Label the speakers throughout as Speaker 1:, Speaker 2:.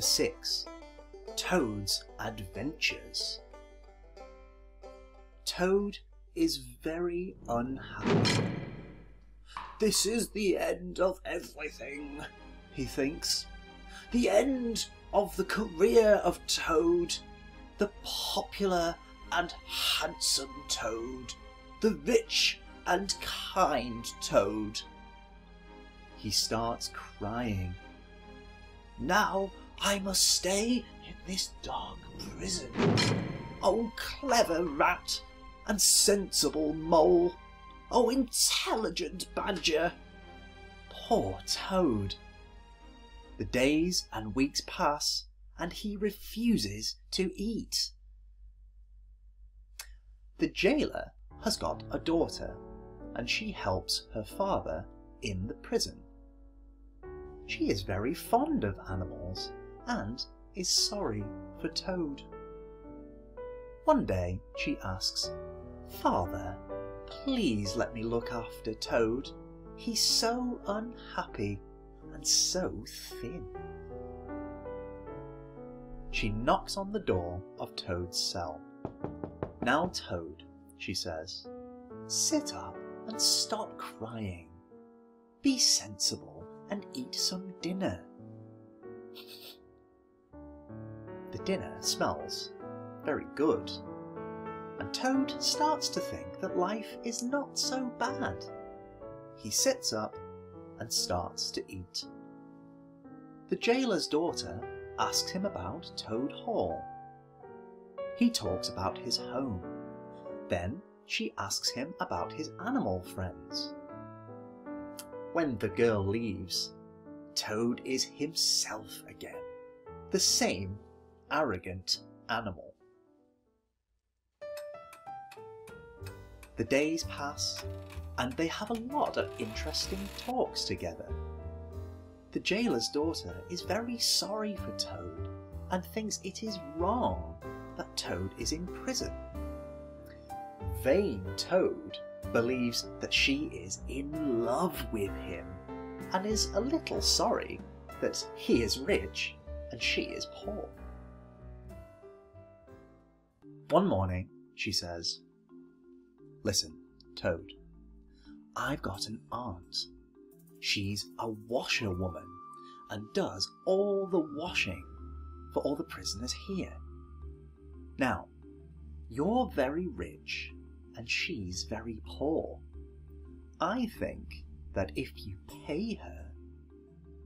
Speaker 1: 6. Toad's Adventures. Toad is very unhappy. This is the end of everything, he thinks. The end of the career of Toad, the popular and handsome Toad, the rich and kind Toad. He starts crying. Now I must stay in this dark prison. Oh, clever rat and sensible mole. Oh, intelligent badger. Poor Toad. The days and weeks pass, and he refuses to eat. The jailer has got a daughter, and she helps her father in the prison. She is very fond of animals and is sorry for Toad. One day she asks, "Father, please let me look after Toad. He's so unhappy and so thin." She knocks on the door of Toad's cell. "Now, Toad," she says, "sit up and stop crying. Be sensible and eat some dinner." The dinner smells very good, and Toad starts to think that life is not so bad. He sits up and starts to eat. The jailer's daughter asks him about Toad Hall. He talks about his home. Then she asks him about his animal friends. When the girl leaves, Toad is himself again, the same arrogant animal. The days pass, and they have a lot of interesting talks together. The jailer's daughter is very sorry for Toad and thinks it is wrong that Toad is in prison. Vain Toad believes that she is in love with him and is a little sorry that he is rich and she is poor. One morning she says, "Listen, Toad, I've got an aunt. She's a washerwoman and does all the washing for all the prisoners here. Now, you're very rich and she's very poor. I think that if you pay her,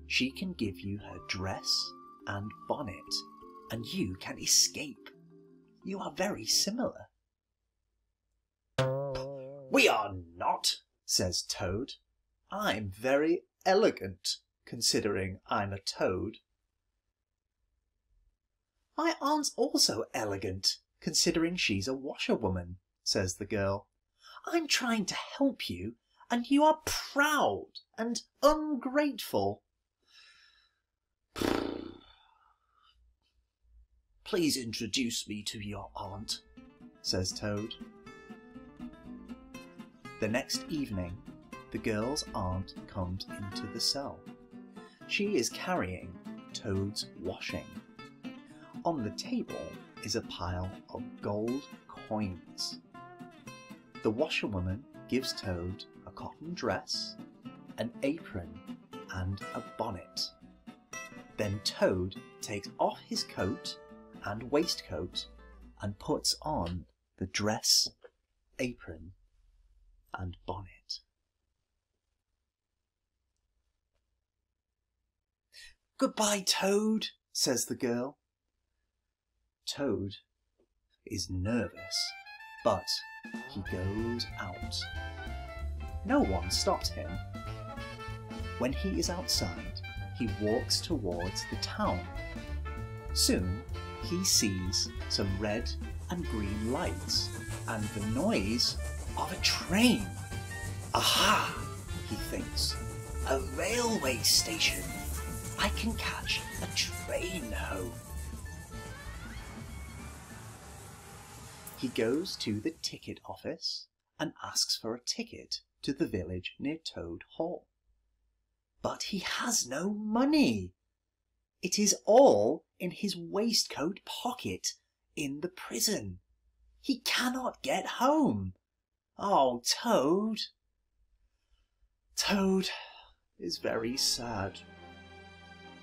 Speaker 1: she can give you her dress and bonnet and you can escape. You are very similar." "We are not," says Toad. "I'm very elegant, considering I'm a toad." "My aunt's also elegant, considering she's a washerwoman," says the girl. "I'm trying to help you, and you are proud and ungrateful." "Please introduce me to your aunt," says Toad. The next evening, the girl's aunt comes into the cell. She is carrying Toad's washing. On the table is a pile of gold coins. The washerwoman gives Toad a cotton dress, an apron, and a bonnet. Then Toad takes off his coat and waistcoat and puts on the dress, apron, and bonnet. "Goodbye, Toad," says the girl. Toad is nervous, but he goes out. No one stops him. When he is outside, he walks towards the town. Soon he sees some red and green lights and the noise of a train. "Aha!" he thinks. "A railway station. I can catch a train home." He goes to the ticket office and asks for a ticket to the village near Toad Hall. But he has no money. It is all in his waistcoat pocket in the prison. He cannot get home. Oh, Toad. Toad is very sad.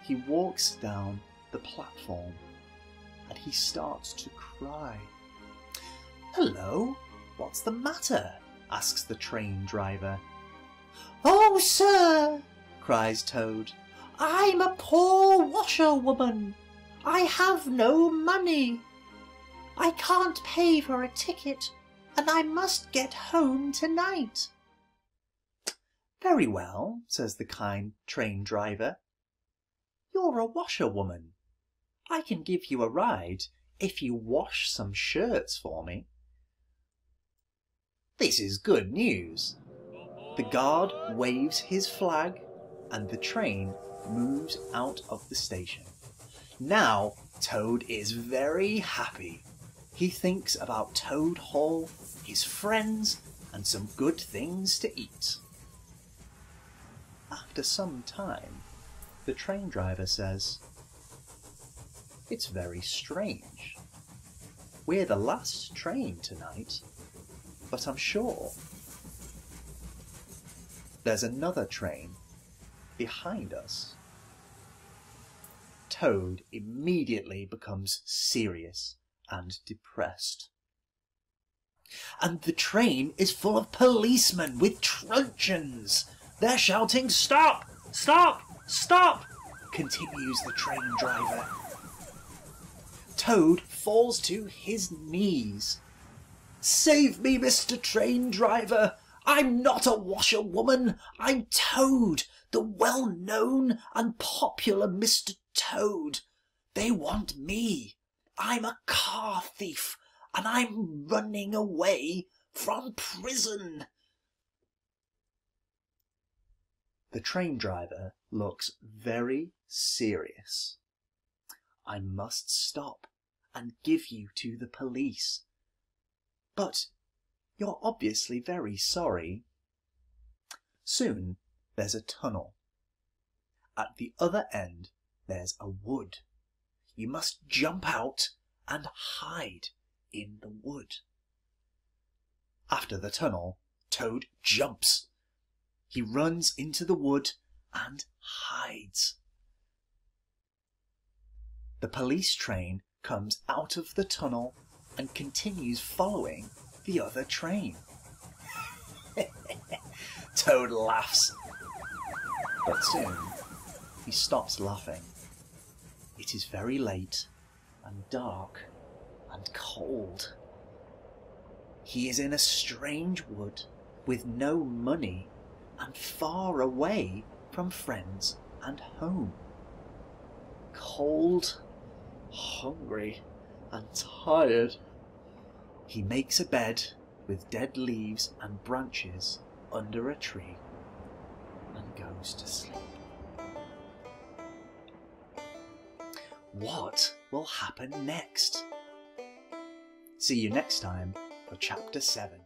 Speaker 1: He walks down the platform and he starts to cry. "Hello, what's the matter?" asks the train driver. "Oh, sir," cries Toad, "I'm a poor washerwoman. I have no money. I can't pay for a ticket, and I must get home tonight." "Very well," says the kind train driver. "You're a washerwoman. I can give you a ride if you wash some shirts for me." This is good news. The guard waves his flag and the train moves out of the station. Now Toad is very happy. He thinks about Toad Hall, his friends, and some good things to eat. After some time, the train driver says, "It's very strange. We're the last train tonight, but I'm sure there's another train behind us." Toad immediately becomes serious and depressed. And the train is full of policemen with truncheons. They're shouting, "Stop! Stop! Stop!" continues the train driver. Toad falls to his knees. "Save me, Mr. Train Driver! I'm not a washerwoman. I'm Toad, the well-known and popular Mr. Toad. They want me. I'm a car thief, and I'm running away from prison." The train driver looks very serious. "I must stop and give you to the police. But you're obviously very sorry." Soon there's a tunnel. At the other end there's a wood. You must jump out and hide in the wood. After the tunnel, Toad jumps. He runs into the wood and hides. The police train comes out of the tunnel and continues following the other train. Toad laughs, but soon he stops laughing. It is very late and dark and cold. He is in a strange wood with no money and far away from friends and home. Cold, hungry and tired, he makes a bed with dead leaves and branches under a tree and goes to sleep. What will happen next? See you next time for Chapter 7.